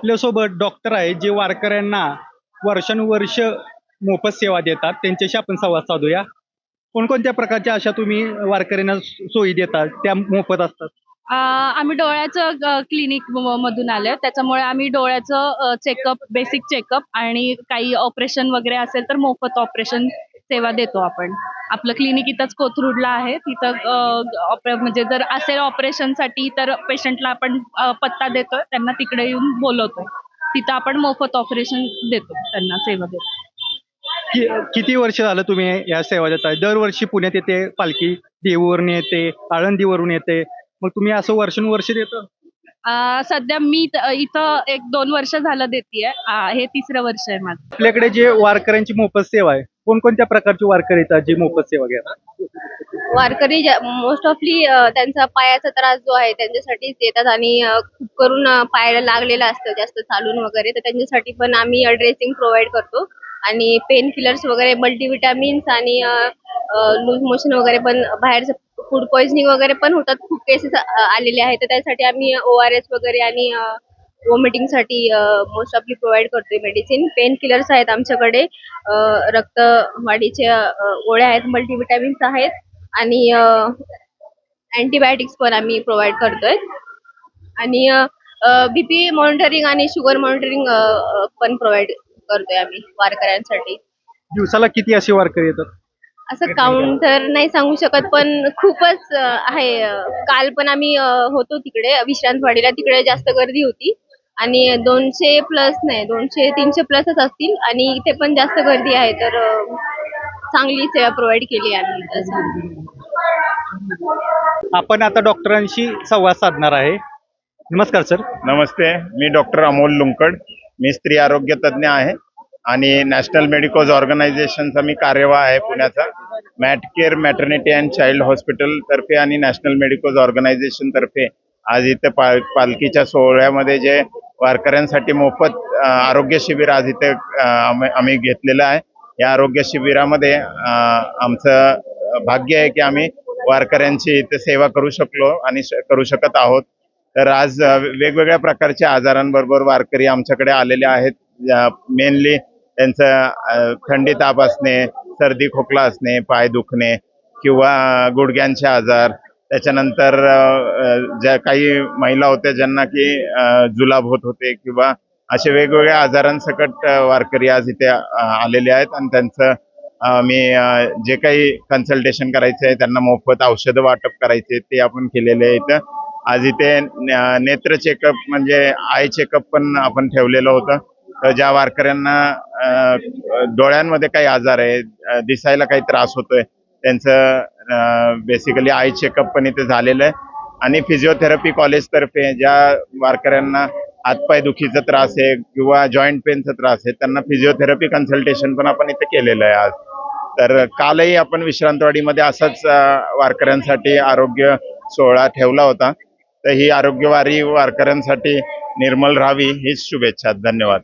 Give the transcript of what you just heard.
आपल्यासोबत डॉक्टर आहेत जे वारकऱ्यांना वर्षानुवर्ष मोफत सेवा देतात. त्यांच्याशी आपण संवाद साधूया. कोणकोणत्या प्रकारच्या अशा तुम्ही वारकऱ्यांना सोयी देतात त्या मोफत असतात? आम्ही डोळ्याचं क्लिनिक मधून आलोय. त्याच्यामुळे आम्ही डोळ्याचं चेकअप, बेसिक चेकअप आणि काही ऑपरेशन वगैरे असेल तर मोफत ऑपरेशन सेवा देतो आपण. आपलं क्लिनिक इथंच कोथरूडला आहे. तिथं म्हणजे जर असेल ऑपरेशनसाठी तर पेशंटला आपण पत्ता देतो. त्यांना तिकडे येऊन बोलवतो. तिथं आपण मोफत ऑपरेशन देतो, त्यांना सेवा देतो. किती वर्ष झालं तुम्ही या सेवा देताय? दरवर्षी पुण्यात येते पालखी, देहूवरून येते, आळंदीवरून येते. मग तुम्ही असं वर्षानुवर्ष देता? सध्या मी इथं 1-2 वर्ष झालं देतेय. हे 3रं वर्ष आहे माझं. आपल्याकडे जे वारकऱ्यांची मोफत सेवा आहे, कोणकोणत्या प्रकारची वारकरी येतात जे मोफत सेवा घेतात? वारकरी मोस्ट ऑफली त्यांचा पायाचा त्रास जो आहे त्यांच्यासाठीच येतात आणि खूप करून पायाला लागलेलं असतं जास्त चालून वगैरे, तर त्यांच्यासाठी पण आम्ही ड्रेसिंग प्रोव्हाइड करतो आणि पेन किलर्स वगैरे, मल्टीविटामिन्स आणि लूज मोशन वगैरे पण, बाहेरचं फूड पॉइझनिंग वगैरे पण होतात. खूप केसेस आलेले आहेत, तर त्यासाठी आम्ही ORS वगैरे आणि वॉमिटिंगसाठी मोस्ट ऑफली प्रोव्हाइड करतोय मेडिसिन. पेन किलर्स आहेत आमच्याकडे, रक्तवाढीच्या गोळ्या आहेत, मल्टीविटामिन्स आहेत आणि अँटीबायोटिक्स पण आम्ही प्रोव्हाइड करतोय आणि BP मॉनिटरिंग आणि शुगर मॉनिटरिंग पण प्रोव्हाइड करतोय आम्ही वारकऱ्यांसाठी. दिवसाला किती असे वारकरी येतात? असं काउंट तर नाही सांगू शकत, पण खूपच आहे. काल पण आम्ही होतो तिकडे विश्रांतवाडीला, तिकडे जास्त गर्दी होती आणि 200 प्लस नाही, 200-300 प्लसच असतील आणि इथे पण जास्त गर्दी आहे. तर चांगली सेवा प्रोव्हाइड केली आम्ही. आपण आता डॉक्टरांशी संवाद साधणार आहे. नमस्कार सर. नमस्ते, मी डॉक्टर अमोल लुंकड. मी स्त्री आरोग्य तज्ज्ञ आहे आणि नॅशनल मेडिकोज ऑर्गनायझेशनचा मी कार्यवाह आहे पुण्याचा. मॅटकेअर मॅटर्निटी अँड चाइल्ड हॉस्पिटल तर्फे आणि नॅशनल मेडिकोज ऑर्गनायझेशन तर्फे आज इथे पालखीच्या सोहळ्यामध्ये जे वारकऱ्यांसाठी मोफत आरोग्य शिबिर आज इथे आम्ही घेतलेलं आहे. या आरोग्य शिबिरामध्ये आमचं भाग्य आहे की आम्ही वारकऱ्यांची इथे सेवा करू शकलो आणि करू शकत आहोत. तर आज वेगवेगळ्या प्रकारच्या आजारांबरोबर वारकरी आमच्याकडे आलेले आहेत. मेनली त्यांचं थंडी ताप असणे, सर्दी खोकला असणे, पाय दुखणे किंवा गुडघ्यांचे आजार, त्याच्यानंतर ज्या काही महिला होत्या ज्यांना की जुलाब होत होते किंवा असे वेगवेगळ्या आजारांसकट वारकरी आज इथे आलेले आहेत आणि त्यांचं मी जे काही कन्सल्टेशन करायचं आहे, त्यांना मोफत औषधं वाटप करायचे ते आपण केलेले आहे. इथं आज इथे नेत्र चेकअप म्हणजे आय चेकअप पण आपण ठेवलेलं होतं. तर ज्या वारकऱ्यांना डोळ्यांमध्ये काही आजार आहे, दिसायला काही त्रास होतोय, त्यांचं बेसिकली आय चेकअप पण इथे झालेलं आहे. आणि फिजिओथेरपी कॉलेजतर्फे ज्या वारकऱ्यांना हातपाय दुखीचा त्रास आहे किंवा जॉईंट पेनचा त्रास आहे, त्यांना फिजिओथेरपी कन्सल्टेशन पण आपण इथे केलेलं आहे आज. तर कालही आपण विश्रांतवाडीमध्ये असाच वारकऱ्यांसाठी आरोग्य सोहळा ठेवला होता. तर ही आरोग्यवारी वारकऱ्यांसाठी निर्मल राहावी हीच शुभेच्छा. धन्यवाद.